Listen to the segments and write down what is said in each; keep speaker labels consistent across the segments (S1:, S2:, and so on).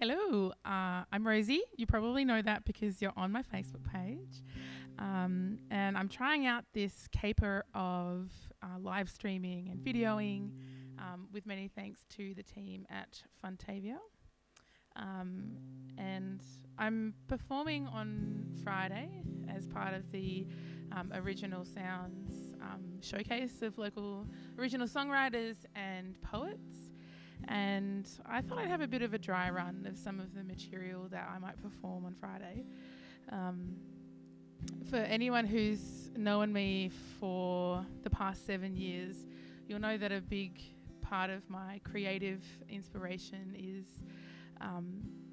S1: Hello, I'm Rosie. You probably know that because you're on my Facebook page. And I'm trying out this caper of live streaming and videoing with many thanks to the team at Funtavia. And I'm performing on Friday as part of the Original Sounds showcase of local original songwriters and poets. And I thought I'd have a bit of a dry run of some of the material that I might perform on Friday. For anyone who's known me for the past 7 years, you'll know that a big part of my creative inspiration is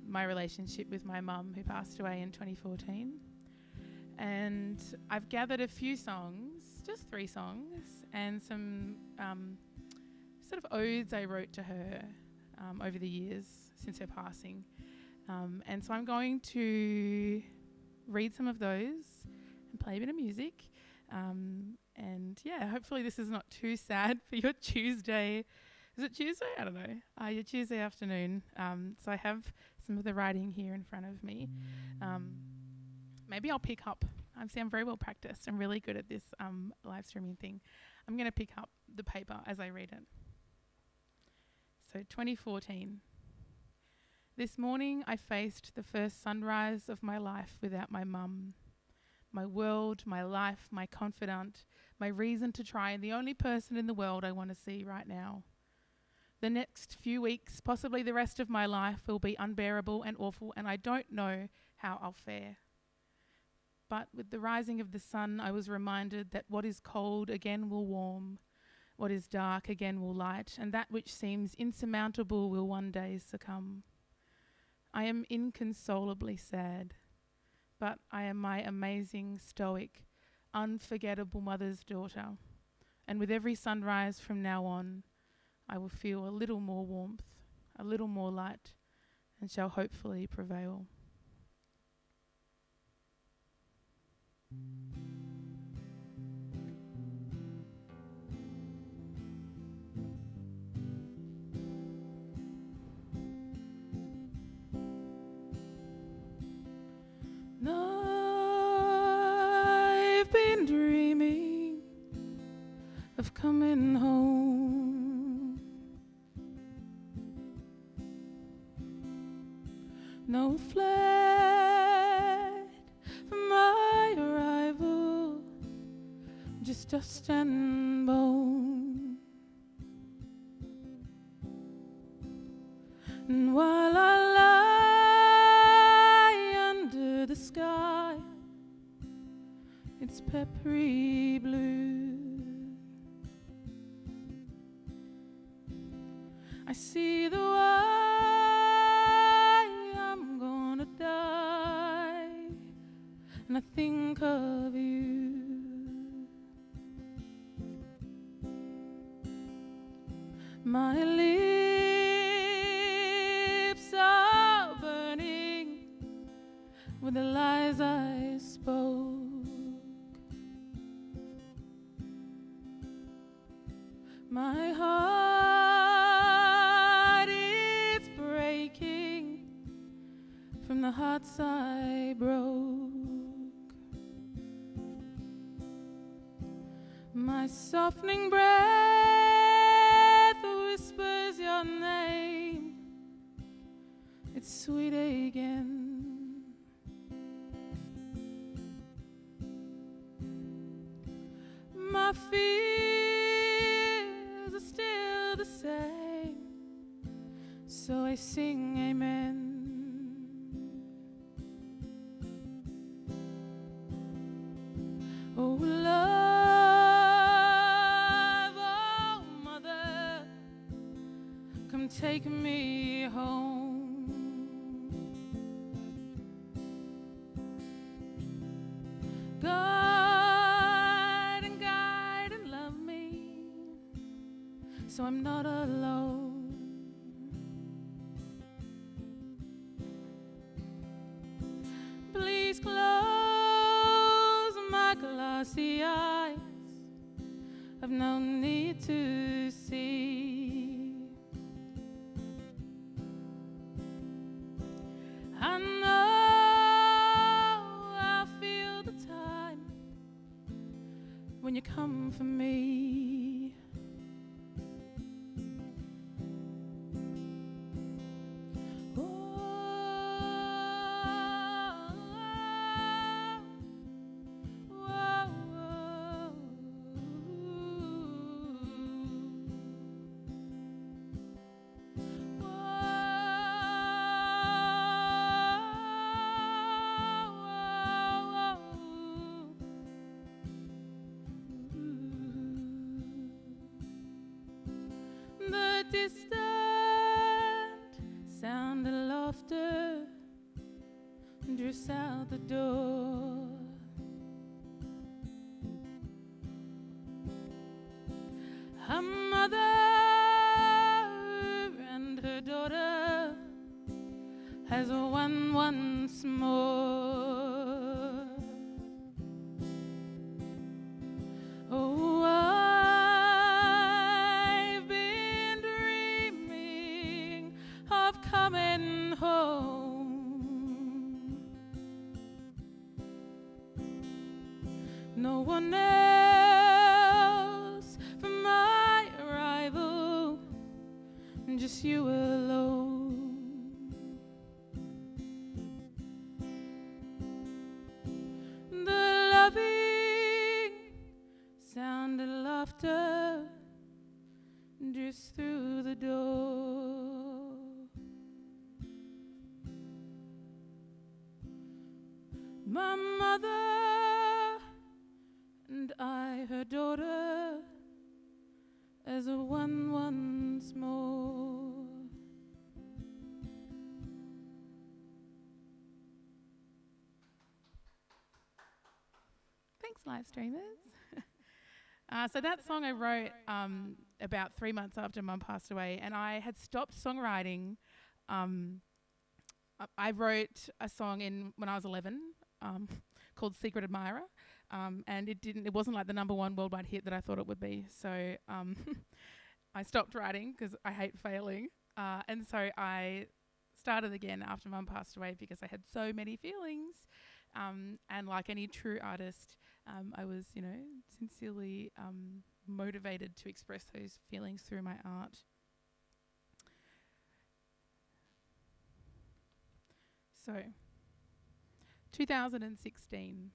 S1: my relationship with my mum, who passed away in 2014. And I've gathered a few songs, just 3 songs, and some sort of odes I wrote to her over the years since her passing. And so I'm going to read some of those and play a bit of music. And yeah, hopefully this is not too sad for your Tuesday. Is it Tuesday? I don't know. Your Tuesday afternoon. So I have some of the writing here in front of me. Maybe I'll pick up. I'm very well practiced. I'm really good at this live streaming thing. I'm going to pick up the paper as I read it. So 2014. This morning I faced the first sunrise of my life without my mum. My world, my life, my confidant, my reason to try, and the only person in the world I want to see right now. The next few weeks, possibly the rest of my life, will be unbearable and awful, and I don't know how I'll fare. But with the rising of the sun, I was reminded that what is cold again will warm, what is dark again will light, and that which seems insurmountable will one day succumb. I am inconsolably sad, but I am my amazing, stoic, unforgettable mother's daughter, and with every sunrise from now on, I will feel a little more warmth, a little more light, and shall hopefully prevail. I've been dreaming of coming home. No flight from my arrival, just dust and bone. And while I lie under the sky, it's peppery blue. I see the way I'm gonna die, and I think of you. My lips are burning with the lies I spoke. My heart is breaking from the hearts I broke. My softening breath whispers your name. It's sweet again. My fears are still the same, so I sing amen. Oh love, oh mother, come take me home. Guide and love me, so I'm not alone. Please close my glassy eyes, I've no need to see. distant sound of laughter drifts out the door. Her mother and her daughter has won once more. Oh, I've been dreaming of coming home. No one else for my arrival, just you alone. The loving sound of laughter drifts through the door. My mother and I, her daughter, as a one once more. Thanks, live streamers. So that song I wrote about 3 months after Mum passed away, and I had stopped songwriting. I wrote a song when I was 11 called Secret Admirer, and it wasn't like the #1 worldwide hit that I thought it would be. So I stopped writing because I hate failing, and so I started again after Mum passed away because I had so many feelings, and like any true artist, I was, sincerely motivated to express those feelings through my art. So, 2016.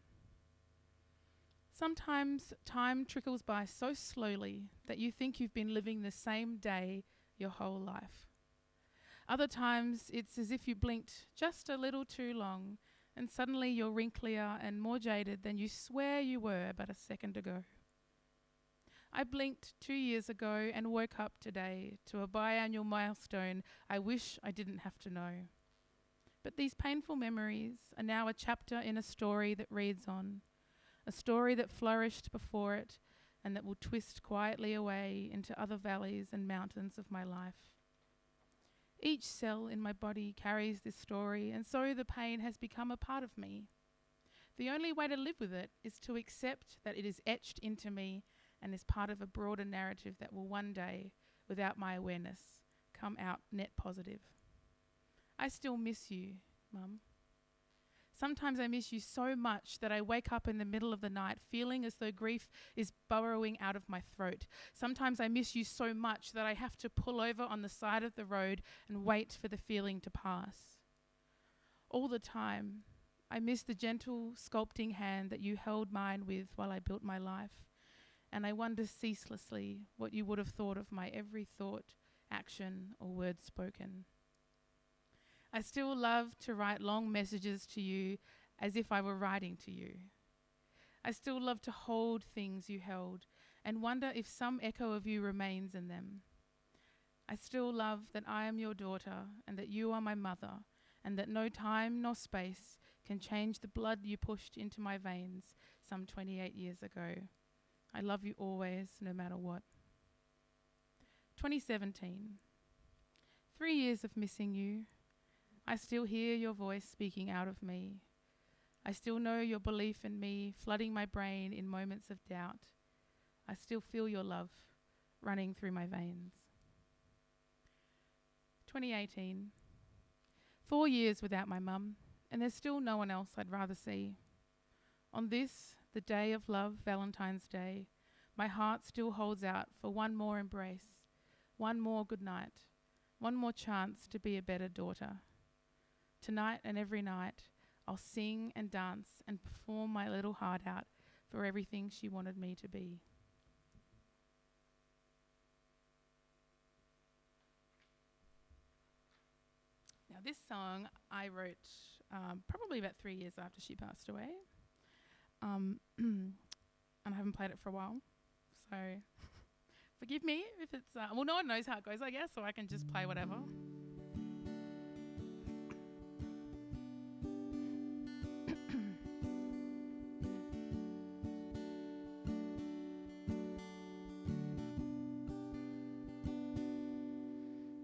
S1: Sometimes time trickles by so slowly that you think you've been living the same day your whole life. Other times it's as if you blinked just a little too long and suddenly you're wrinklier and more jaded than you swear you were but a second ago. I blinked 2 years ago and woke up today to a biannual milestone I wish I didn't have to know. But these painful memories are now a chapter in a story that reads on, a story that flourished before it and that will twist quietly away into other valleys and mountains of my life. Each cell in my body carries this story, and so the pain has become a part of me. The only way to live with it is to accept that it is etched into me and is part of a broader narrative that will one day, without my awareness, come out net positive. I still miss you, Mum. Sometimes I miss you so much that I wake up in the middle of the night feeling as though grief is burrowing out of my throat. Sometimes I miss you so much that I have to pull over on the side of the road and wait for the feeling to pass. All the time, I miss the gentle, sculpting hand that you held mine with while I built my life, and I wonder ceaselessly what you would have thought of my every thought, action, or word spoken. I still love to write long messages to you as if I were writing to you. I still love to hold things you held and wonder if some echo of you remains in them. I still love that I am your daughter and that you are my mother and that no time nor space can change the blood you pushed into my veins some 28 years ago. I love you always, no matter what. 2017. 3 years of missing you. I still hear your voice speaking out of me. I still know your belief in me, flooding my brain in moments of doubt. I still feel your love running through my veins. 2018. 4 years without my mum, and there's still no one else I'd rather see. On this, the day of love, Valentine's Day, my heart still holds out for one more embrace, one more good night, one more chance to be a better daughter. Tonight and every night, I'll sing and dance and perform my little heart out for everything she wanted me to be. Now, this song I wrote probably about 3 years after she passed away. And I haven't played it for a while. So forgive me if it's, well, no one knows how it goes, I guess, so I can just play whatever.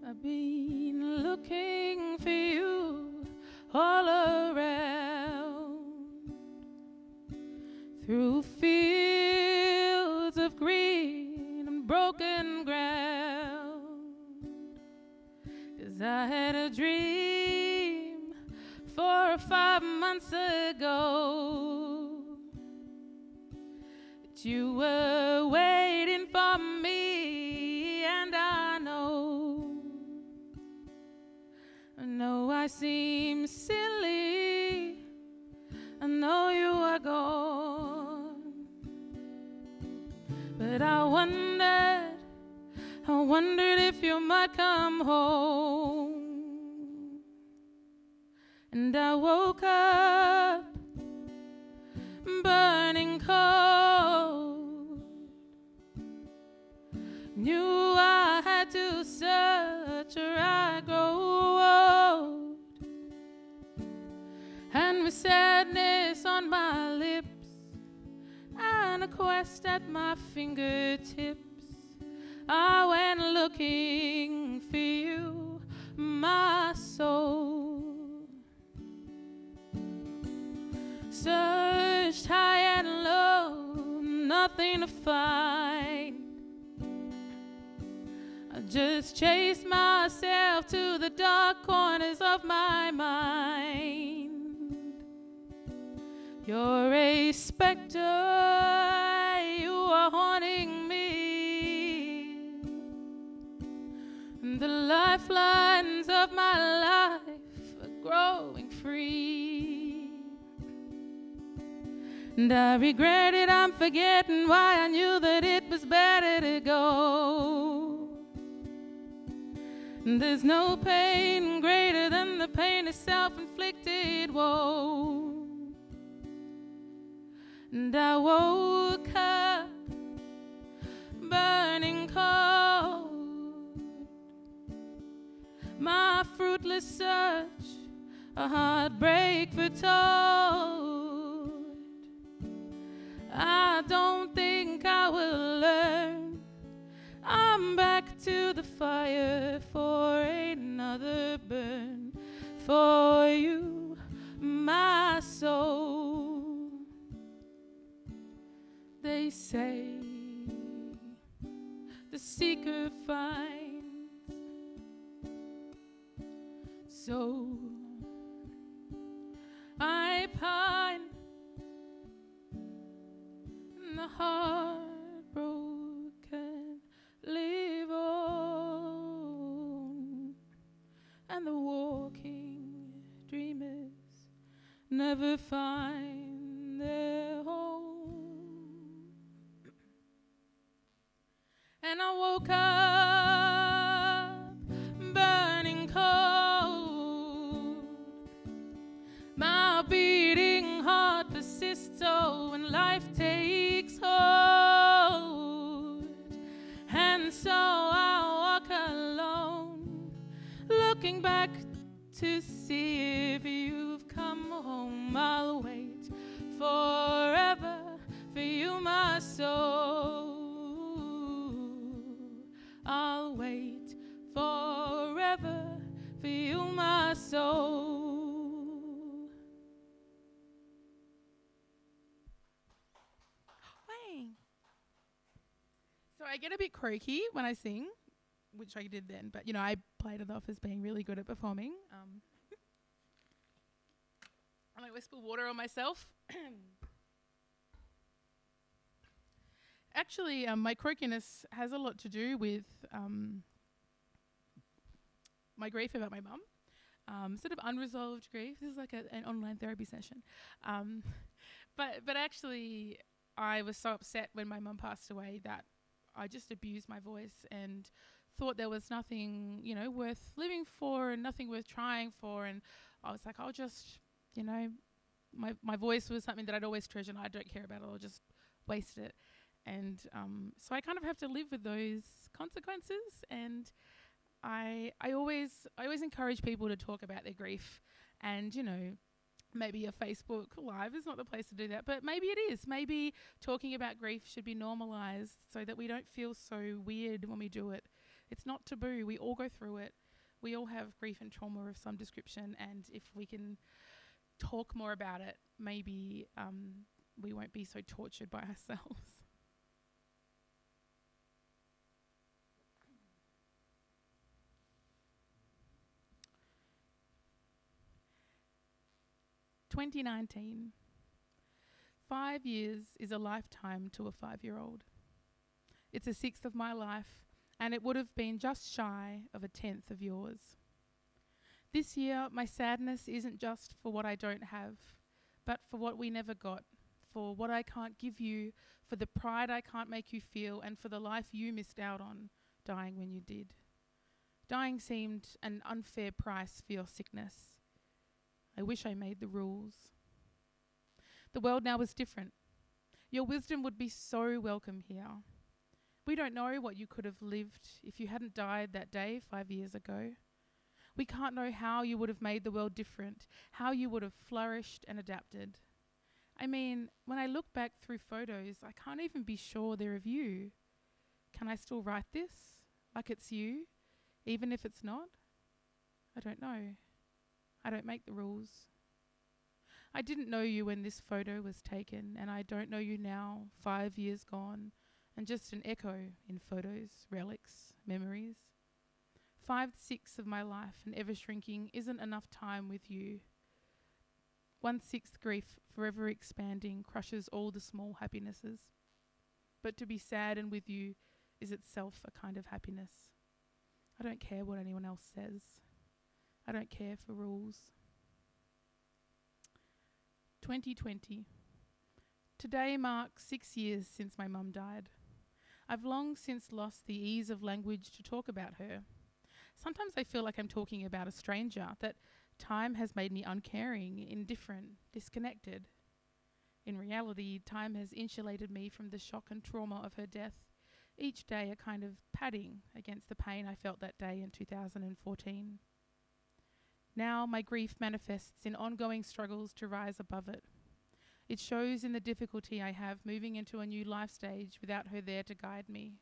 S1: I've been looking for you all around, through fields of green and broken ground, 'cause I had a dream 4 or 5 months ago that you were waiting for me, and I know I seem silly, I know you are gone, but I wondered if you might come home. And I woke up burning cold, knew I had to search or I'd grow old, and with sadness on my lips and a quest at my fingertips, I went looking for you, my soul. Searched high and low, nothing to find. I just chased myself to the dark corners of my mind. You're a specter, you are haunting me. The lifelines of my life are growing free. And I regret it, I'm forgetting why I knew that it was better to go. And there's no pain greater than the pain of self-inflicted woe. And I woke up burning cold, my fruitless search, a heartbreak foretold. I don't think I will learn. I'm back to the fire for another burn for you, my soul. They say the seeker finds, so I pine and the heartbroken live on, and the walking dreamers never find their home. And I woke up burning cold, my beating heart persists so when life takes hold. And so I walk alone, looking back to see if you've come home. I'll wait forever for you, my soul. I'll wait forever for you, my soul. Wang. So I get a bit croaky when I sing, which I did then, but I played it off as being really good at performing. And I whisper water on myself. Actually, my croakiness has a lot to do with my grief about my mum. Sort of unresolved grief. This is like an online therapy session. But actually, I was so upset when my mum passed away that I just abused my voice and thought there was nothing, worth living for and nothing worth trying for. And I was like, I'll just, my voice was something that I'd always treasured and I don't care about it. I'll just waste it. And so I kind of have to live with those consequences. And I always encourage people to talk about their grief. And, you know, maybe a Facebook Live is not the place to do that, but maybe it is. Maybe talking about grief should be normalized so that we don't feel so weird when we do it. It's not taboo. We all go through it. We all have grief and trauma of some description, and if we can talk more about it, maybe we won't be so tortured by ourselves. (2019). 5 years is a lifetime to a 5-year-old. It's a sixth of my life, and it would have been just shy of a 10th of yours. This year, my sadness isn't just for what I don't have, but for what we never got, for what I can't give you, for the pride I can't make you feel, and for the life you missed out on, dying when you did. Dying seemed an unfair price for your sickness. I wish I made the rules. The world now is different. Your wisdom would be so welcome here. We don't know what you could have lived if you hadn't died that day 5 years ago. We can't know how you would have made the world different, how you would have flourished and adapted. I mean, when I look back through photos, I can't even be sure they're of you. Can I still write this like it's you, even if it's not? I don't know. I don't make the rules. I didn't know you when this photo was taken, and I don't know you now, 5 years gone, and just an echo in photos, relics, memories. 5/6 of my life and ever shrinking isn't enough time with you. 1/6 grief, forever expanding, crushes all the small happinesses. But to be sad and with you is itself a kind of happiness. I don't care what anyone else says. I don't care for rules. 2020. Today marks 6 years since my mum died. I've long since lost the ease of language to talk about her. Sometimes I feel like I'm talking about a stranger, that time has made me uncaring, indifferent, disconnected. In reality, time has insulated me from the shock and trauma of her death, each day a kind of padding against the pain I felt that day in 2014. Now my grief manifests in ongoing struggles to rise above it. It shows in the difficulty I have moving into a new life stage without her there to guide me.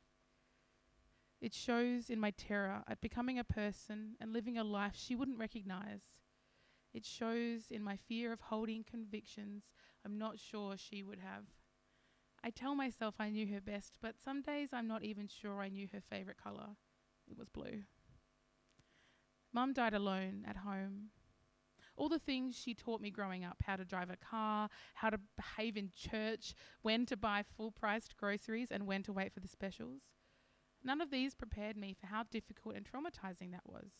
S1: It shows in my terror at becoming a person and living a life she wouldn't recognize. It shows in my fear of holding convictions I'm not sure she would have. I tell myself I knew her best, but some days I'm not even sure I knew her favourite colour. It was blue. Mum died alone at home. All the things she taught me growing up, how to drive a car, how to behave in church, when to buy full-priced groceries and when to wait for the specials. None of these prepared me for how difficult and traumatising that was.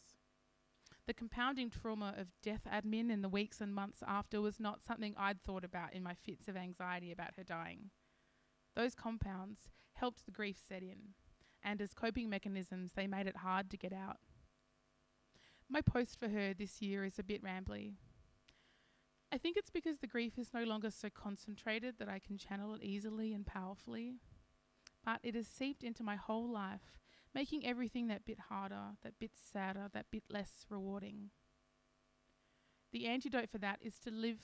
S1: The compounding trauma of death admin in the weeks and months after was not something I'd thought about in my fits of anxiety about her dying. Those compounds helped the grief set in, and as coping mechanisms, they made it hard to get out. My post for her this year is a bit rambly. I think it's because the grief is no longer so concentrated that I can channel it easily and powerfully. But it has seeped into my whole life, making everything that bit harder, that bit sadder, that bit less rewarding. The antidote for that is to live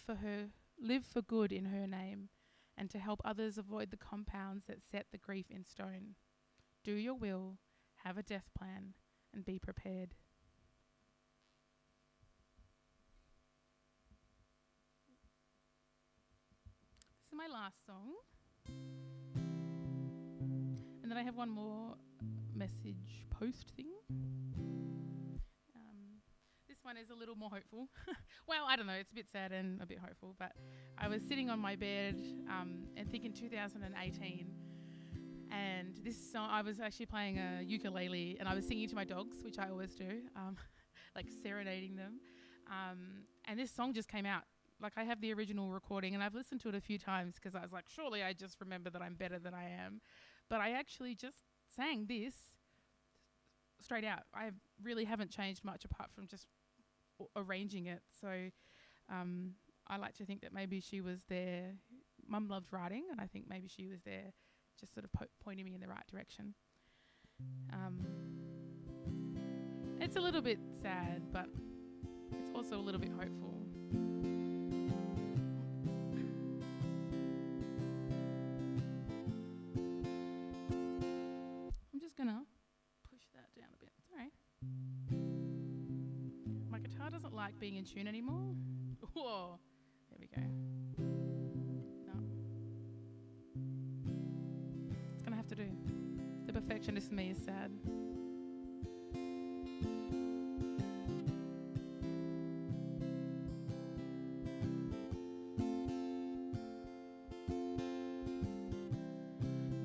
S1: for good in her name, and to help others avoid the compounds that set the grief in stone. Do your will, have a death plan, and be prepared. This is my last song. And then I have one more message post thing. This one is a little more hopeful. Well, I don't know, it's a bit sad and a bit hopeful, but I was sitting on my bed and thinking 2018, and this song, I was actually playing a ukulele and I was singing to my dogs, which I always do, like serenading them, and this song just came out. Like, I have the original recording and I've listened to it a few times because I was like, surely I just remember that I'm better than I am. But I actually just sang this straight out. I really haven't changed much apart from just arranging it. So I like to think that maybe she was there. Mum loved writing, and I think maybe she was there just sort of pointing me in the right direction. It's a little bit sad, but it's also a little bit hopeful. I'm just going to push that down a bit. Sorry. My guitar doesn't like being in tune anymore. Whoa. There we go. No. It's going to have to do. The perfectionist in me is sad.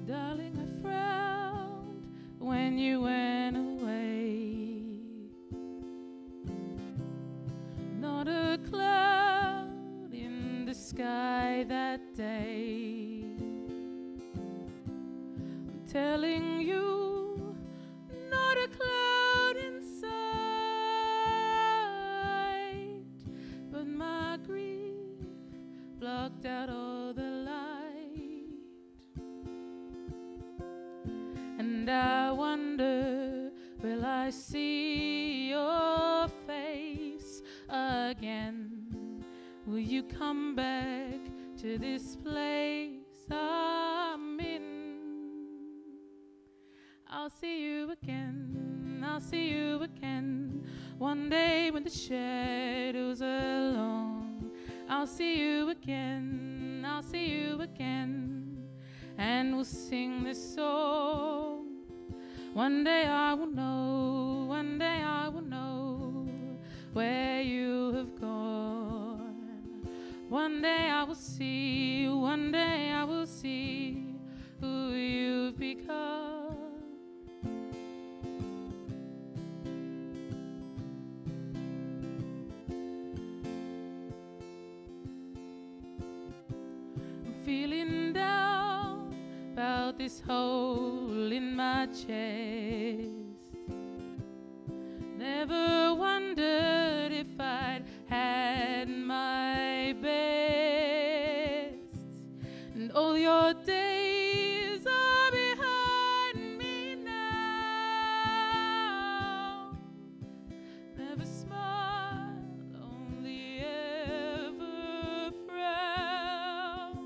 S1: Darling, I frowned when you went away. Not a cloud in the sky that day. I'm telling you, not a cloud in sight. But my grief blocked out all the light. And I wonder, will I see your face again? Will you come back to this place I'm in? I'll see you again, I'll see you again. One day when the shadows are long, I'll see you again, I'll see you again. And we'll sing this song. One day I will know, one day I will know where you have gone. One day I will see, one day I will see who you've become. I'm feeling down about this hole in my chest. Never wondered if I'd had my best. And all your days are behind me now. Never smile, only ever frown.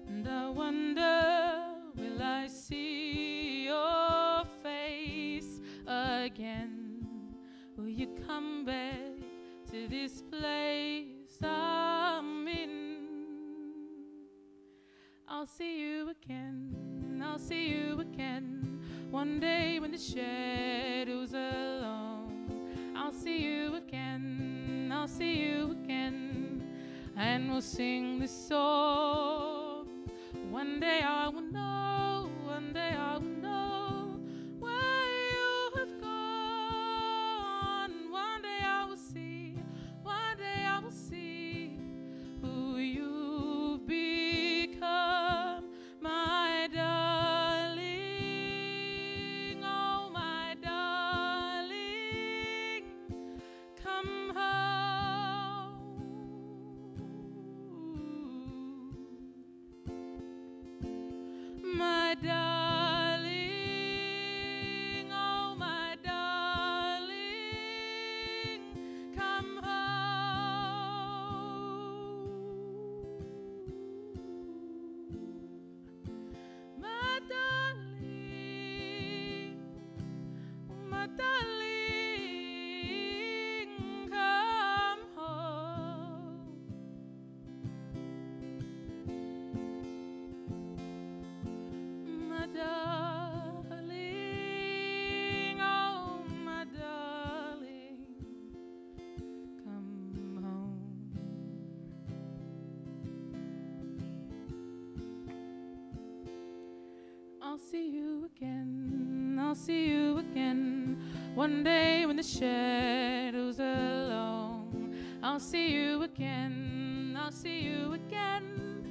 S1: And I wonder, will I see your face again? Will you come back to this place I'm in? I'll see you again, I'll see you again. One day when the shadows are long, I'll see you again, I'll see you again. And we'll sing this song. One day I will know, one day I will know where you have gone. One day I will see, one day I will see who you've become, my darling, oh my darling, come home. My darling, oh my darling, come home. My darling, my darling, come home. My darling, oh my darling, come home. I'll see you again, I'll see you again. One day when the shadows are long, I'll see you again, I'll see you again.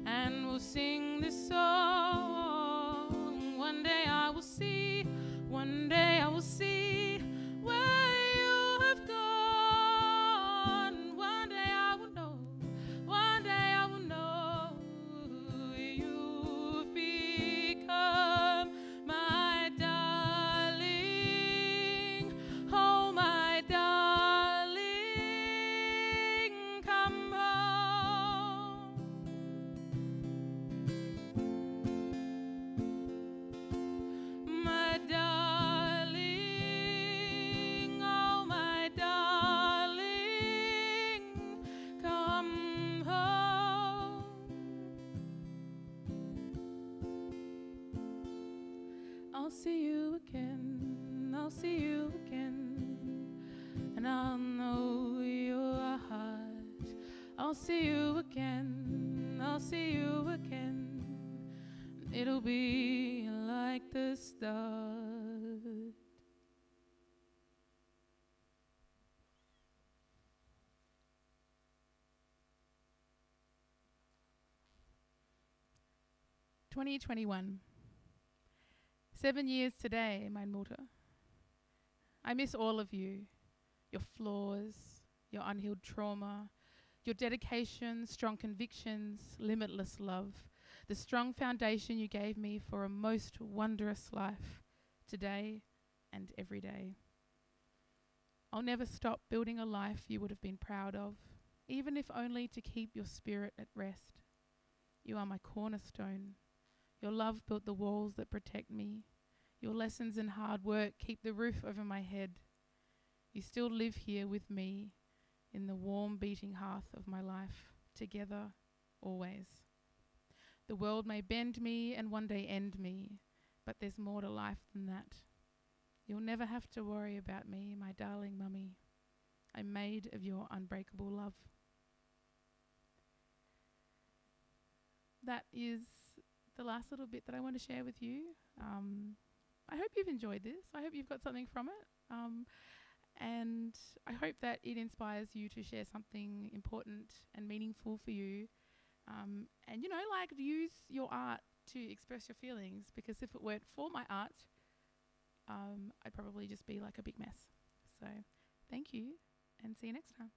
S1: And we'll sing this song. One day I will see, one day I will see where you have gone. One day I will know, one day I will know who you've I'll see you again, and I'll know your heart. I'll see you again, I'll see you again. It'll be like the start. (2021) 7 years today, mein Mutter. I miss all of you, your flaws, your unhealed trauma, your dedication, strong convictions, limitless love, the strong foundation you gave me for a most wondrous life today and every day. I'll never stop building a life you would have been proud of, even if only to keep your spirit at rest. You are my cornerstone. Your love built the walls that protect me. Your lessons and hard work keep the roof over my head. You still live here with me in the warm beating hearth of my life, together, always. The world may bend me and one day end me, but there's more to life than that. You'll never have to worry about me, my darling mummy. I'm made of your unbreakable love. That is the last little bit that I want to share with you. I hope you've enjoyed this. I hope you've got something from it. And I hope that it inspires you to share something important and meaningful for you. And, you know, like, use your art to express your feelings, because if it weren't for my art, I'd probably just be like a big mess. So thank you, and see you next time.